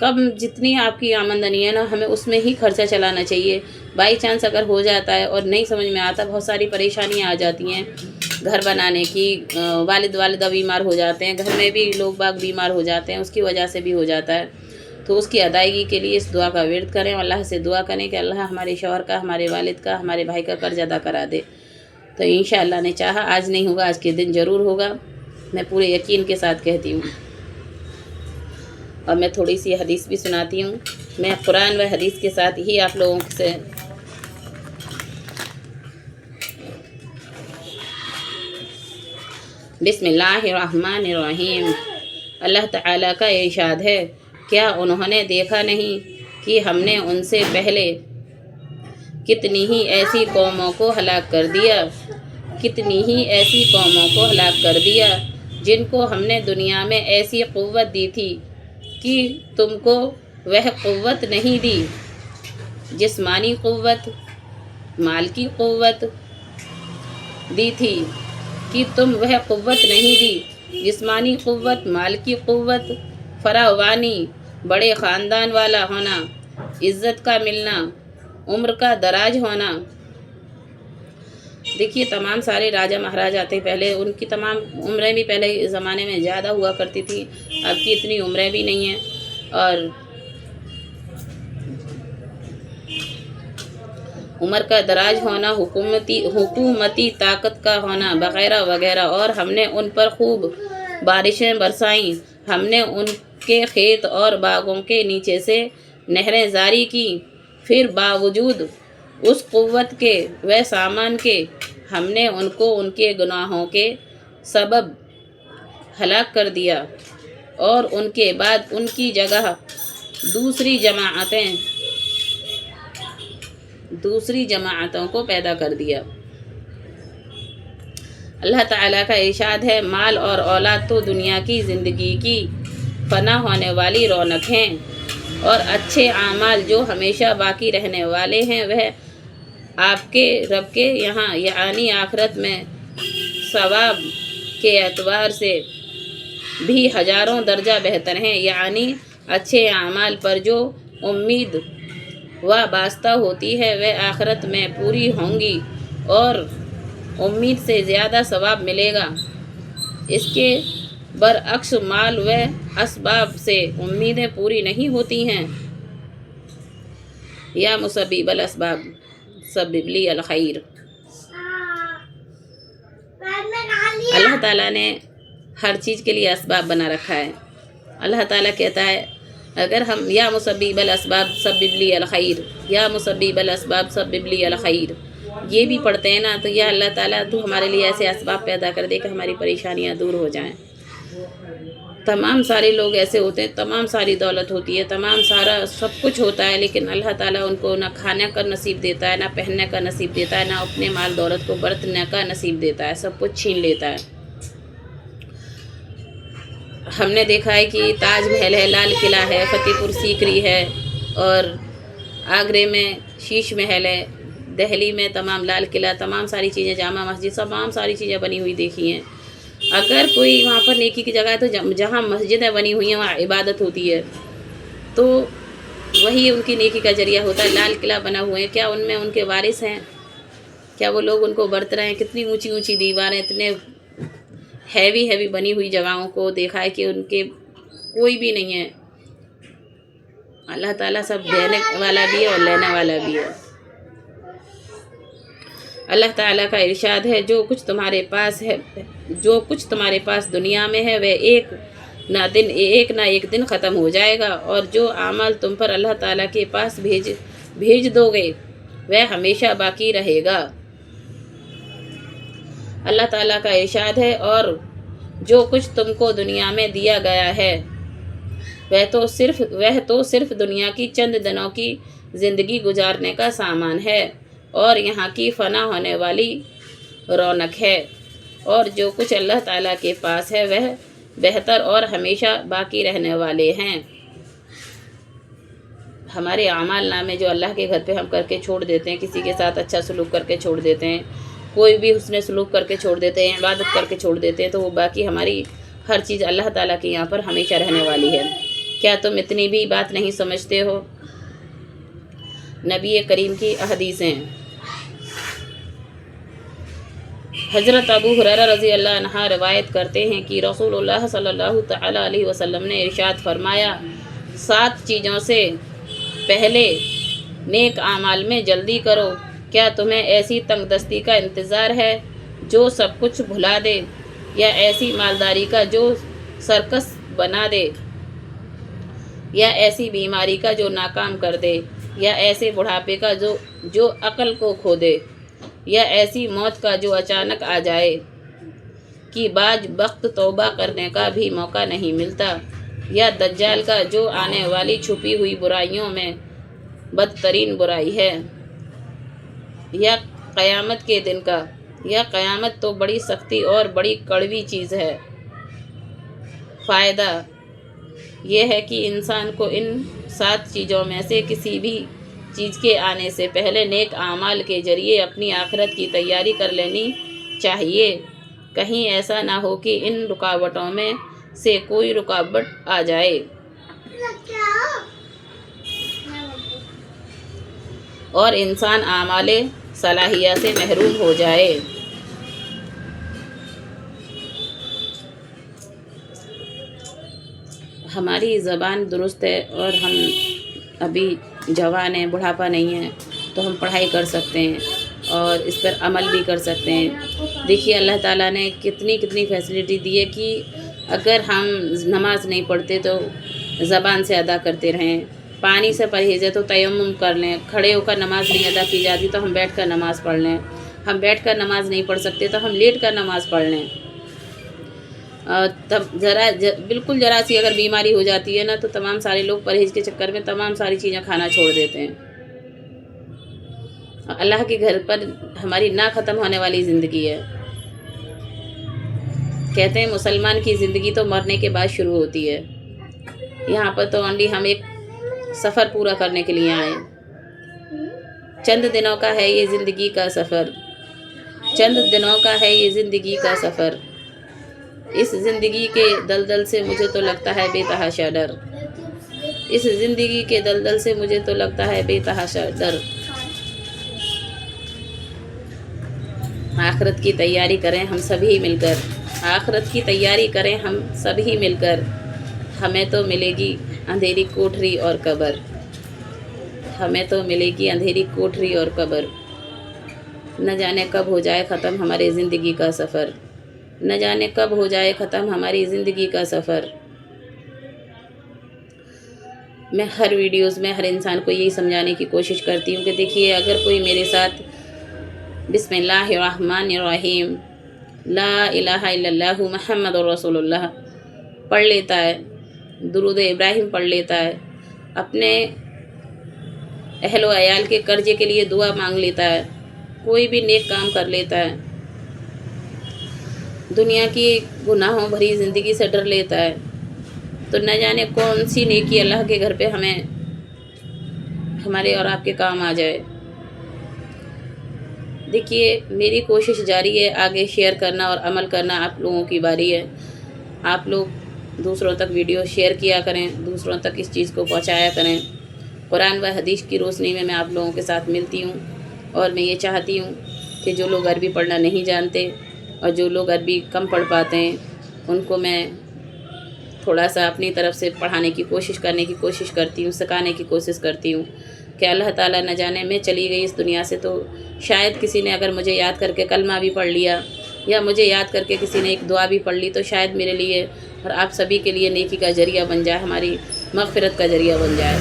کم جتنی آپ کی آمدنی ہے نا ہمیں اس میں ہی خرچہ چلانا چاہیے. بائی چانس اگر ہو جاتا ہے اور نہیں سمجھ میں آتا، بہت ساری پریشانیاں آ جاتی ہیں گھر بنانے کی. والدہ بیمار ہو جاتے ہیں، گھر میں بھی لوگ باغ بیمار ہو جاتے ہیں، اس کی وجہ سے بھی ہو جاتا ہے. تو اس کی ادائیگی کے لیے اس دعا کا ورد کریں، اللہ سے دعا کریں کہ اللہ ہمارے شوہر کا، ہمارے والد کا، ہمارے بھائی کا قرض ادا کرا دے. تو انشاءاللہ نے چاہا آج نہیں ہوگا، آج کے دن ضرور ہوگا، میں پورے یقین کے ساتھ کہتی ہوں. اور میں تھوڑی سی حدیث بھی سناتی ہوں. میں قرآن و حدیث کے ساتھ ہی آپ لوگوں سے بسم اللہ الرحمن الرحیم. اللہ تعالیٰ کا ارشاد ہے، کیا انہوں نے دیکھا نہیں کہ ہم نے ان سے پہلے کتنی ہی ایسی قوموں کو ہلاک کر دیا، کتنی ہی ایسی قوموں کو ہلاک کر دیا جن کو ہم نے دنیا میں ایسی قوت دی تھی کہ تم کو وہ قوت نہیں دی. جسمانی قوت، مال کی قوت دی تھی کہ تم وہ قوت نہیں دی. جسمانی قوت، مال کی قوت، فراوانی، بڑے خاندان والا ہونا، عزت کا ملنا، عمر کا دراز ہونا. دیکھیے تمام سارے راجہ مہاراجہ تھے پہلے، ان کی تمام عمریں بھی پہلے زمانے میں زیادہ ہوا کرتی تھی، اب کی اتنی عمریں بھی نہیں ہیں. اور عمر کا دراز ہونا، حکومتی طاقت کا ہونا وغیرہ وغیرہ. اور ہم نے ان پر خوب بارشیں برسائیں، ہم نے ان کے کھیت اور باغوں کے نیچے سے نہریں جاری کی. پھر باوجود اس قوت کے و سامان کے ہم نے ان کو ان کے گناہوں کے سبب ہلاک کر دیا، اور ان کے بعد ان کی جگہ دوسری جماعتوں کو پیدا کر دیا. اللہ تعالیٰ کا ارشاد ہے، مال اور اولاد تو دنیا کی زندگی کی فنا ہونے والی رونق ہیں، اور اچھے اعمال جو ہمیشہ باقی رہنے والے ہیں وہ آپ کے رب کے یہاں یعنی آخرت میں ثواب کے اعتبار سے بھی ہزاروں درجہ بہتر ہیں. یعنی اچھے اعمال پر جو امید وابستہ ہوتی ہے وہ آخرت میں پوری ہوں گی اور امید سے زیادہ ثواب ملے گا. اس کے برعکس مال و اسباب سے امیدیں پوری نہیں ہوتی ہیں. یا مسبب الاسباب سبب لی الخیر. اللہ تعالیٰ نے ہر چیز کے لیے اسباب بنا رکھا ہے. اللہ تعالیٰ کہتا ہے اگر ہم یا مسبب الاسباب سبب لی الخیر، یا مسبب الاسباب سبب لی الخیر یہ بھی پڑھتے ہیں نا، تو یا اللہ تعالیٰ تو ہمارے لیے ایسے اسباب پیدا کر دے کہ ہماری پریشانیاں دور ہو جائیں. تمام سارے لوگ ایسے ہوتے ہیں، تمام ساری دولت ہوتی ہے، تمام سارا سب کچھ ہوتا ہے، لیکن اللہ تعالیٰ ان کو نہ کھانے کا نصیب دیتا ہے، نہ پہننے کا نصیب دیتا ہے، نہ اپنے مال دولت کو برتنے کا نصیب دیتا ہے، سب کچھ چھین لیتا ہے. ہم نے دیکھا ہے کہ تاج محل ہے، لال قلعہ ہے، فتح پور سیکری ہے، اور آگرے میں شیش محل ہے، دہلی میں تمام لال قلعہ، تمام ساری چیزیں، جامع مسجد، تمام ساری چیزیں بنی ہوئی دیکھی ہیں. اگر کوئی وہاں پر نیکی کی جگہ ہے تو جہاں مسجدیں بنی ہوئی ہیں وہاں عبادت ہوتی ہے، تو وہی ان کی نیکی کا ذریعہ ہوتا ہے. لال قلعہ بنا ہوئے ہیں، کیا ان میں ان کے وارث ہیں؟ کیا وہ لوگ ان کو برت رہے ہیں؟ کتنی اونچی اونچی دیواریں، اتنے ہیوی بنی ہوئی جگہوں کو دیکھا ہے کہ ان کے کوئی بھی نہیں ہے. اللہ تعالیٰ سب دینے والا بھی ہے اور لینے والا بھی ہے. اللہ تعالیٰ کا ارشاد ہے، جو کچھ تمہارے پاس دنیا میں ہے وہ ایک نہ ایک دن ختم ہو جائے گا، اور جو اعمال تم پر اللہ تعالیٰ کے پاس بھیج دو گے وہ ہمیشہ باقی رہے گا. اللہ تعالیٰ کا ارشاد ہے، اور جو کچھ تم کو دنیا میں دیا گیا ہے وہ تو صرف دنیا کی چند دنوں کی زندگی گزارنے کا سامان ہے، اور یہاں کی فنا ہونے والی رونق ہے. اور جو کچھ اللہ تعالیٰ کے پاس ہے وہ بہتر اور ہمیشہ باقی رہنے والے ہیں. ہمارے اعمال نامے جو اللہ کے گھر پہ ہم کر کے چھوڑ دیتے ہیں، کسی کے ساتھ اچھا سلوک کر کے چھوڑ دیتے ہیں، کوئی بھی حسن سلوک کر کے چھوڑ دیتے ہیں، عبادت کر کے چھوڑ دیتے ہیں، تو وہ باقی ہماری ہر چیز اللہ تعالیٰ کے یہاں پر ہمیشہ رہنے والی ہے. کیا تم اتنی بھی بات نہیں سمجھتے ہو؟ نبی کریم کی احادیثیں۔ حضرت ابو ہریرہ رضی اللہ عنہ روایت کرتے ہیں کہ رسول اللہ صلی اللہ تعالیٰ علیہ وسلم نے ارشاد فرمایا، 7 چیزوں سے پہلے نیک اعمال میں جلدی کرو۔ کیا تمہیں ایسی تنگ دستی کا انتظار ہے جو سب کچھ بھلا دے، یا ایسی مالداری کا جو سرکس بنا دے، یا ایسی بیماری کا جو ناکام کر دے، یا ایسے بڑھاپے کا جو عقل کو کھو دے، یا ایسی موت کا جو اچانک آ جائے کہ بعد وقت توبہ کرنے کا بھی موقع نہیں ملتا، یا دجال کا جو آنے والی چھپی ہوئی برائیوں میں بدترین برائی ہے، یا قیامت کے دن کا۔ یا قیامت تو بڑی سختی اور بڑی کڑوی چیز ہے۔ فائدہ یہ ہے کہ انسان کو ان 7 چیزوں میں سے کسی بھی چیز کے آنے سے پہلے نیک اعمال کے ذریعے اپنی آخرت کی تیاری کر لینی چاہیے، کہیں ایسا نہ ہو کہ ان رکاوٹوں میں سے کوئی رکاوٹ آ جائے اور انسان اعمال صالحہ سے محروم ہو جائے۔ ہماری زبان درست ہے اور ہم ابھی جوان ہیں، بڑھاپا نہیں ہے، تو ہم پڑھائی کر سکتے ہیں اور اس پر عمل بھی کر سکتے ہیں۔ دیکھیے اللہ تعالیٰ نے کتنی فیسلٹی دی ہے کہ اگر ہم نماز نہیں پڑھتے تو زبان سے ادا کرتے رہیں، پانی سے پرہیز ہے تو تیمم کر لیں، کھڑے ہو کر نماز نہیں ادا کی جاتی تو ہم بیٹھ کر نماز پڑھ لیں، ہم بیٹھ کر نماز نہیں پڑھ سکتے تو ہم لیٹ کر نماز پڑھ لیں۔ تب بالکل ذرا سی اگر بیماری ہو جاتی ہے نا تو تمام سارے لوگ پرہیز کے چکر میں تمام ساری چیزیں کھانا چھوڑ دیتے ہیں۔ اللہ کے گھر پر ہماری نہ ختم ہونے والی زندگی ہے۔ کہتے ہیں مسلمان کی زندگی تو مرنے کے بعد شروع ہوتی ہے، یہاں پر تو اونلی ہم ایک سفر پورا کرنے کے لیے آئے۔ چند دنوں کا ہے یہ زندگی کا سفر، چند دنوں کا ہے یہ زندگی کا سفر، اس زندگی کے دلدل سے مجھے تو لگتا ہے بے تحاشا ڈر، اس زندگی کے دلدل سے مجھے تو لگتا ہے بے تحاشا ڈر۔ آخرت کی تیاری کریں ہم سبھی مل کر، آخرت کی تیاری کریں ہم سبھی مل کر، ہمیں تو ملے گی اندھیری کوٹھری اور قبر، ہمیں تو ملے گی اندھیری کوٹھری اور قبر۔ نہ جانے کب ہو جائے ختم ہمارے زندگی کا سفر، نہ جانے کب ہو جائے ختم ہماری زندگی کا سفر۔ میں ہر ویڈیوز میں ہر انسان کو یہی سمجھانے کی کوشش کرتی ہوں کہ دیکھیے اگر کوئی میرے ساتھ بسم اللہ الرحمن الرحیم لا الہ الا اللہ محمد رسول اللہ پڑھ لیتا ہے، درود ابراہیم پڑھ لیتا ہے، اپنے اہل و عیال کے قرضے کے لیے دعا مانگ لیتا ہے، کوئی بھی نیک کام کر لیتا ہے، دنیا کی گناہوں بھری زندگی سے ڈر لیتا ہے، تو نہ جانے کون سی نیکی اللہ کے گھر پہ ہمیں ہمارے اور آپ کے کام آ جائے۔ دیکھیے میری کوشش جاری ہے، آگے شیئر کرنا اور عمل کرنا آپ لوگوں کی باری ہے۔ آپ لوگ دوسروں تک ویڈیو شیئر کیا کریں، دوسروں تک اس چیز کو پہنچایا کریں۔ قرآن و حدیث کی روشنی میں آپ لوگوں کے ساتھ ملتی ہوں، اور میں یہ چاہتی ہوں کہ جو لوگ عربی پڑھنا نہیں جانتے اور جو لوگ عربی کم پڑھ پاتے ہیں ان کو میں تھوڑا سا اپنی طرف سے پڑھانے کی کوشش کرنے کی کوشش کرتی ہوں، سکھانے کی کوشش کرتی ہوں کہ اللہ تعالیٰ نہ جانے میں چلی گئی اس دنیا سے تو شاید کسی نے اگر مجھے یاد کر کے کلمہ بھی پڑھ لیا یا مجھے یاد کر کے کسی نے ایک دعا بھی پڑھ لی تو شاید میرے لیے اور آپ سبھی کے لیے نیکی کا ذریعہ بن جائے، ہماری مغفرت کا ذریعہ بن جائے۔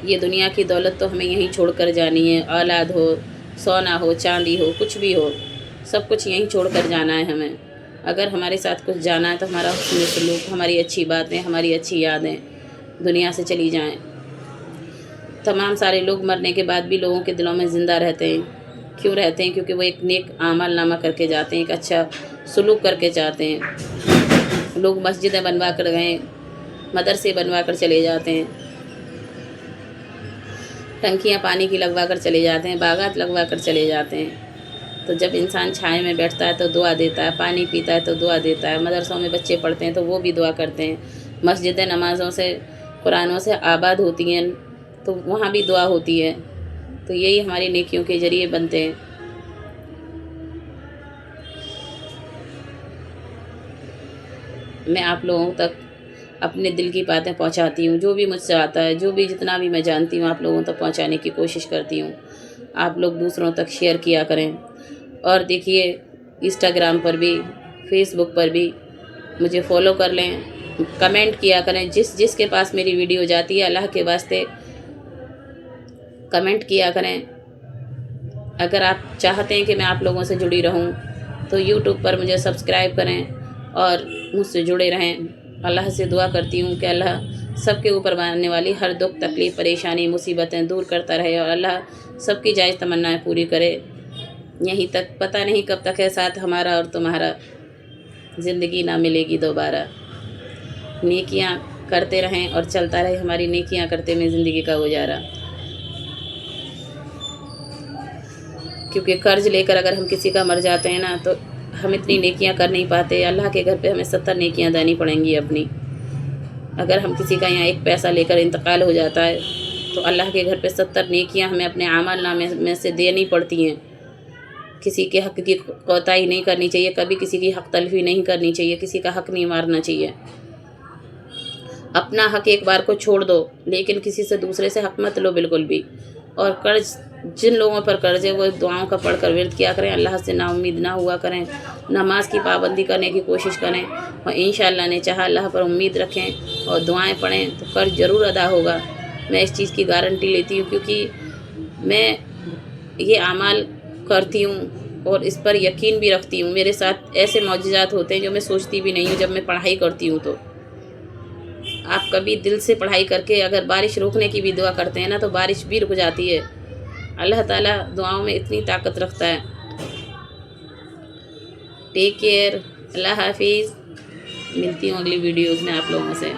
یہ دنیا کی دولت تو ہمیں یہیں چھوڑ کر جانی ہے، اولاد ہو، سونا ہو، چاندی ہو، کچھ بھی ہو، سب کچھ یہیں چھوڑ کر جانا ہے ہمیں۔ اگر ہمارے ساتھ کچھ جانا ہے تو ہمارا حسن سلوک، ہماری اچھی باتیں، ہماری اچھی یادیں دنیا سے چلی جائیں۔ تمام سارے لوگ مرنے کے بعد بھی لوگوں کے دلوں میں زندہ رہتے ہیں، کیوں رہتے ہیں؟ کیونکہ وہ ایک نیک اعمال نامہ کر کے جاتے ہیں، ایک اچھا سلوک کر کے جاتے ہیں۔ لوگ مسجدیں بنوا کر گئے، مدرسے بنوا کر چلے جاتے ہیں، ٹنکیاں پانی کی لگوا کر چلے جاتے ہیں، باغات لگوا کر چلے جاتے ہیں۔ تو جب انسان چھائے میں بیٹھتا ہے تو دعا دیتا ہے، پانی پیتا ہے تو دعا دیتا ہے، مدرسوں میں بچے پڑھتے ہیں تو وہ بھی دعا کرتے ہیں۔ مسجدیں نمازوں سے قرآنوں سے آباد ہوتی ہیں تو وہاں بھی دعا ہوتی ہے، تو یہی ہماری نیکیوں کے ذریعے بنتے ہیں۔ میں آپ لوگوں تک اپنے دل کی باتیں پہنچاتی ہوں، جو بھی مجھ سے آتا ہے، جو بھی جتنا بھی میں جانتی ہوں آپ لوگوں تک پہنچانے کی کوشش کرتی ہوں۔ آپ لوگ دوسروں تک شیئر کیا کریں، اور دیکھیے انسٹاگرام پر بھی، فیس بک پر بھی مجھے فالو کر لیں، کمنٹ کیا کریں، جس کے پاس میری ویڈیو جاتی ہے اللہ کے واسطے کمنٹ کیا کریں۔ اگر آپ چاہتے ہیں کہ میں آپ لوگوں سے جڑی رہوں تو یوٹیوب پر مجھے سبسکرائب کریں اور مجھ سے جڑے رہیں۔ اللہ سے دعا کرتی ہوں کہ اللہ سب کے اوپر آنے والی ہر دکھ تکلیف پریشانی مصیبتیں دور کرتا رہے، اور اللہ سب کی جائز تمنائیں پوری کرے۔ یہیں تک، پتہ نہیں کب تک ہے ساتھ ہمارا اور تمہارا، زندگی نہ ملے گی دوبارہ۔ نیکیاں کرتے رہیں اور چلتا رہے ہماری نیکیاں کرتے میں زندگی کا گزارا، کیونکہ قرض لے کر اگر ہم کسی کا مر جاتے ہیں نا تو ہم اتنی نیکیاں کر نہیں پاتے، اللہ کے گھر پہ ہمیں 70 نیکیاں دینی پڑیں گی اپنی۔ اگر ہم کسی کا یہاں ایک پیسہ لے کر انتقال ہو جاتا ہے تو اللہ کے گھر پہ 70 نیکیاں ہمیں اپنے اعمال نامے میں سے دینی پڑتی ہیں۔ کسی کے حق کی کوتاہی نہیں کرنی چاہیے، کبھی کسی کی حق تلفی نہیں کرنی چاہیے، کسی کا حق نہیں مارنا چاہیے۔ اپنا حق ایک بار کو چھوڑ دو، لیکن کسی سے دوسرے سے حق مت لو بالکل بھی۔ اور قرض، جن لوگوں پر قرض ہے وہ دعاؤں کا پڑھ کر ورد کیا کریں، اللہ سے نا امید نہ ہوا کریں، نماز کی پابندی کرنے کی کوشش کریں، اور انشاءاللہ نے چاہا اللہ پر امید رکھیں اور دعائیں پڑھیں تو قرض ضرور ادا ہوگا۔ میں اس چیز کی گارنٹی لیتی ہوں، کیونکہ میں یہ اعمال کرتی ہوں اور اس پر یقین بھی رکھتی ہوں۔ میرے ساتھ ایسے معجزات ہوتے ہیں جو میں سوچتی بھی نہیں ہوں جب میں پڑھائی کرتی ہوں۔ تو آپ کبھی دل سے پڑھائی کر کے اگر بارش روکنے کی بھی دعا کرتے ہیں نا تو بارش بھی رک جاتی ہے۔ اللہ تعالیٰ دعاؤں میں اتنی طاقت رکھتا ہے۔ ٹیک کیئر، اللہ حافظ، ملتی ہوں اگلی ویڈیوز میں آپ لوگوں سے۔